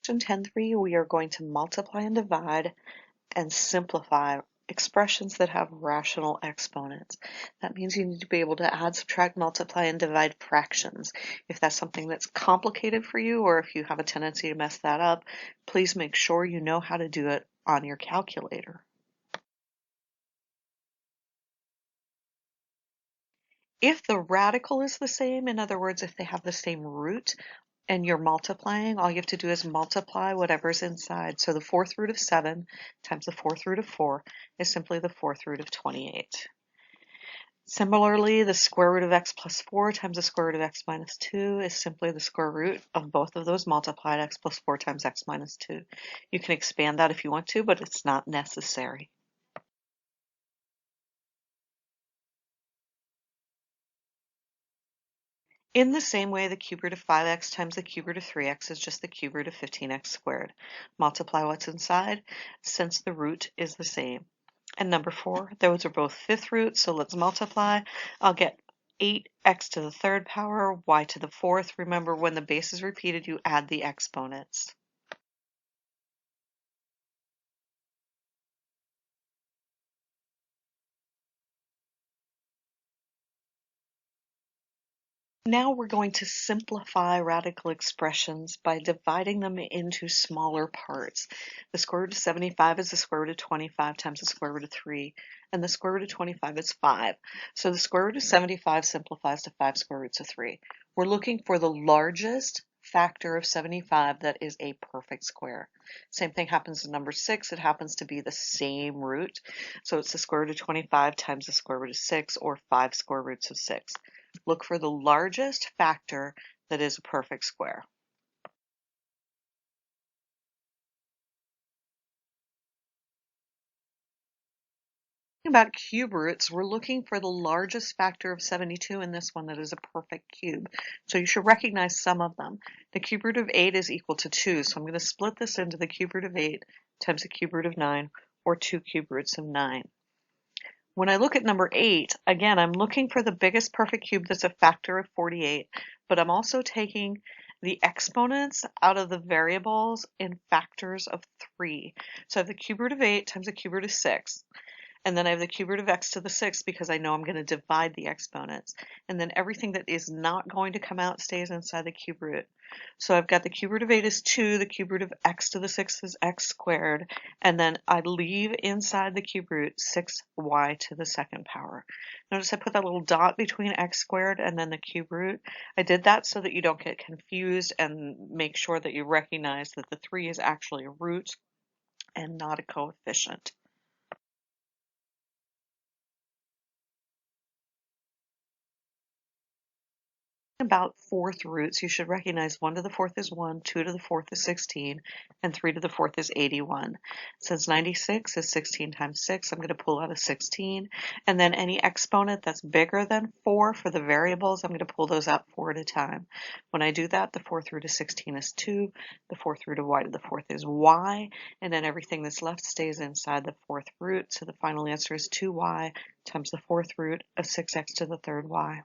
In 10.3, we are going to multiply and divide and simplify expressions that have rational exponents. That means you need to be able to add, subtract, multiply, and divide fractions. If that's something that's complicated for you, or if you have a tendency to mess that up, please make sure you know how to do it on your calculator. If the radical is the same, in other words, if they have the same root, and you're multiplying, all you have to do is multiply whatever's inside. So the fourth root of 7 times the fourth root of 4 is simply the fourth root of 28. Similarly, the square root of x plus 4 times the square root of x minus 2 is simply the square root of both of those multiplied, x plus 4 times x minus 2. You can expand that if you want to, but it's not necessary. In the same way, the cube root of 5x times the cube root of 3x is just the cube root of 15x squared. Multiply what's inside since the root is the same. And number 4, those are both fifth roots, so let's multiply. I'll get 8x to the third power, y to the fourth. Remember, when the base is repeated, you add the exponents. Now we're going to simplify radical expressions by dividing them into smaller parts. The square root of 75 is the square root of 25 times the square root of 3, and the square root of 25 is 5. So the square root of 75 simplifies to 5 square roots of 3. We're looking for the largest factor of 75 that is a perfect square. Same thing happens in number 6. It happens to be the same root. So it's the square root of 25 times the square root of 6, or 5 square roots of 6. Look for the largest factor that is a perfect square. About cube roots, we're looking for the largest factor of 72 in this one that is a perfect cube. So you should recognize some of them. The cube root of 8 is equal to 2, so I'm going to split this into the cube root of 8 times the cube root of 9, or 2 cube roots of 9. When I look at number 8, again, I'm looking for the biggest perfect cube that's a factor of 48, but I'm also taking the exponents out of the variables in factors of 3. So I have the cube root of 8 times the cube root of 6. And then I have the cube root of x to the 6th because I know I'm going to divide the exponents. And then everything that is not going to come out stays inside the cube root. So I've got the cube root of 8 is 2, the cube root of x to the 6th is x squared, and then I leave inside the cube root 6y to the 2nd power. Notice I put that little dot between x squared and then the cube root. I did that so that you don't get confused, and make sure that you recognize that the 3 is actually a root and not a coefficient. About fourth roots, you should recognize 1 to the 4th is 1, 2 to the 4th is 16, and 3 to the 4th is 81. Since 96 is 16 times 6, I'm going to pull out a 16, and then any exponent that's bigger than 4 for the variables, I'm going to pull those out 4 at a time. When I do that, the fourth root of 16 is 2, the fourth root of y to the 4th is y, and then everything that's left stays inside the fourth root, so the final answer is 2y times the fourth root of 6x to the 3rd y.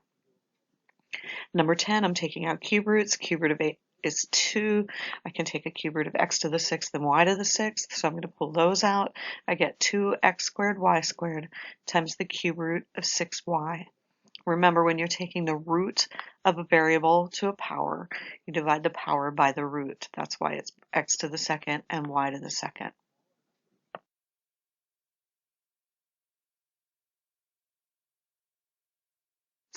Number 10, I'm taking out cube roots. Cube root of 8 is 2. I can take a cube root of x to the 6th and y to the 6th, so I'm going to pull those out. I get 2x squared y squared times the cube root of 6y. Remember, when you're taking the root of a variable to a power, you divide the power by the root. That's why it's x to the 2nd and y to the 2nd.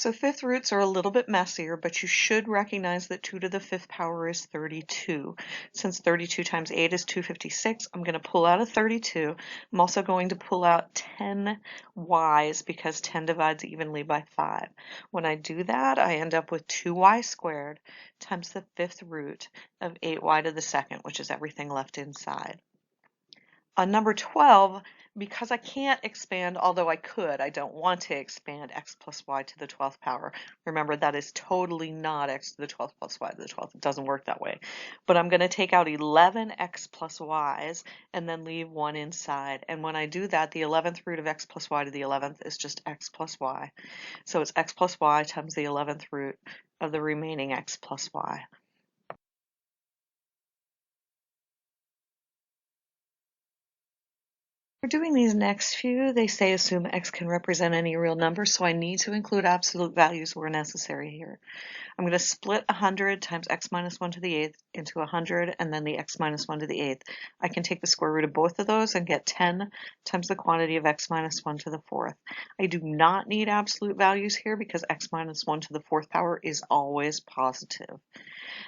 So fifth roots are a little bit messier, but you should recognize that 2 to the 5th power is 32. Since 32 times 8 is 256, I'm going to pull out a 32. I'm also going to pull out 10 y's because 10 divides evenly by 5. When I do that, I end up with 2y squared times the 5th root of 8y to the 2nd, which is everything left inside. On number 12, because I can't expand, although I could, I don't want to expand x plus y to the 12th power. Remember, that is totally not x to the 12th plus y to the 12th. It doesn't work that way. But I'm going to take out 11x plus y's and then leave 1 inside. And when I do that, the 11th root of x plus y to the 11th is just x plus y. So it's x plus y times the 11th root of the remaining x plus y. For doing these next few, they say assume x can represent any real number, so I need to include absolute values where necessary here. I'm going to split 100 times x minus 1 to the 8th into 100 and then the x minus 1 to the 8th. I can take the square root of both of those and get 10 times the quantity of x minus 1 to the 4th. I do not need absolute values here because x minus 1 to the 4th power is always positive.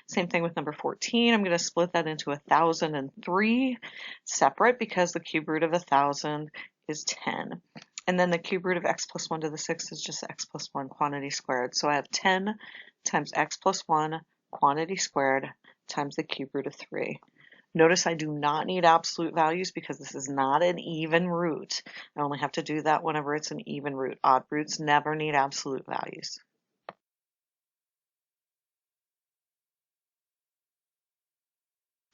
Same thing with number 14. I'm going to split that into 1,003 separate because the cube root of 1,000 is 10. And then the cube root of x plus 1 to the 6th is just x plus 1 quantity squared. So I have 10 times x plus 1 quantity squared times the cube root of 3. Notice I do not need absolute values because this is not an even root. I only have to do that whenever it's an even root. Odd roots never need absolute values.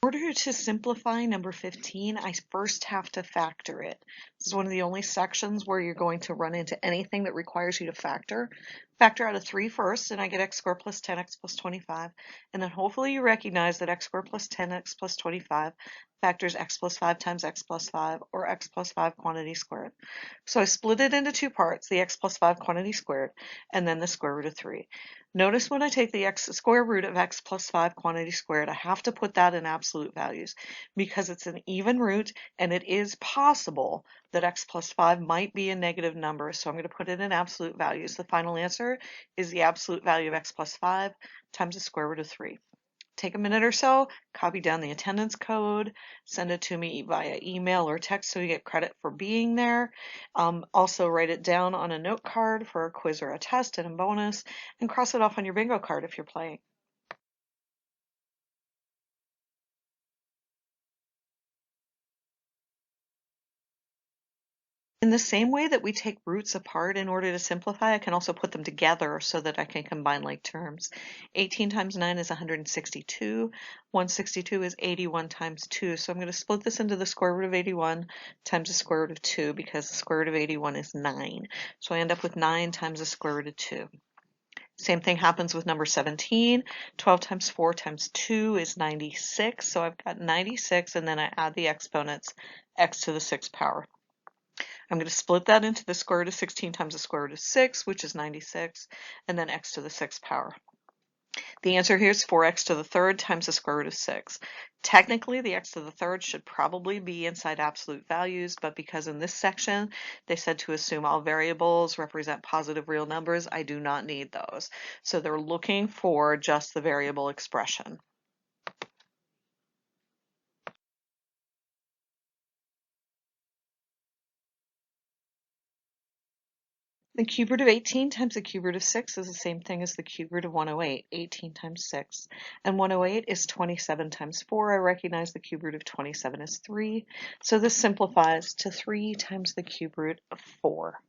In order to simplify number 15, I first have to factor it. This is one of the only sections where you're going to run into anything that requires you to factor. Factor out of 3 first, and I get x squared plus 10x plus 25. And then hopefully you recognize that x squared plus 10x plus 25 factors x plus 5 times x plus 5, or x plus 5 quantity squared. So I split it into 2 parts, the x plus 5 quantity squared, and then the square root of 3. Notice when I take the square root of x plus 5 quantity squared, I have to put that in absolute values because it's an even root and it is possible that x plus 5 might be a negative number, so I'm going to put it in absolute values. The final answer is the absolute value of x plus 5 times the square root of 3. Take a minute or so, copy down the attendance code, send it to me via email or text so you get credit for being there. Also write it down on a note card for a quiz or a test and a bonus, and cross it off on your bingo card if you're playing. In the same way that we take roots apart in order to simplify, I can also put them together so that I can combine like terms. 18 times 9 is 162. 162 is 81 times 2. So I'm going to split this into the square root of 81 times the square root of 2 because the square root of 81 is 9. So I end up with 9 times the square root of 2. Same thing happens with number 17. 12 times 4 times 2 is 96. So I've got 96 and then I add the exponents x to the 6th power. I'm going to split that into the square root of 16 times the square root of 6, which is 96, and then x to the 6th power. The answer here is 4x to the 3rd times the square root of 6. Technically, the x to the 3rd should probably be inside absolute values, but because in this section they said to assume all variables represent positive real numbers, I do not need those. So they're looking for just the variable expression. The cube root of 18 times the cube root of 6 is the same thing as the cube root of 108, 18 times 6. And 108 is 27 times 4. I recognize the cube root of 27 is 3. So this simplifies to 3 times the cube root of 4.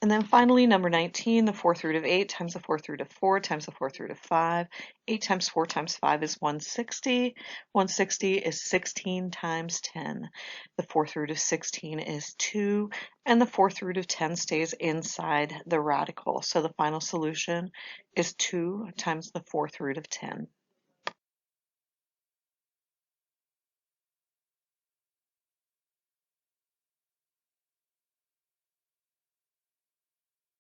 And then finally, number 19, the 4th root of 8 times the 4th root of 4 times the 4th root of 5. 8 times 4 times 5 is 160. 160 is 16 times 10. The 4th root of 16 is 2. And the 4th root of 10 stays inside the radical. So the final solution is 2 times the 4th root of 10.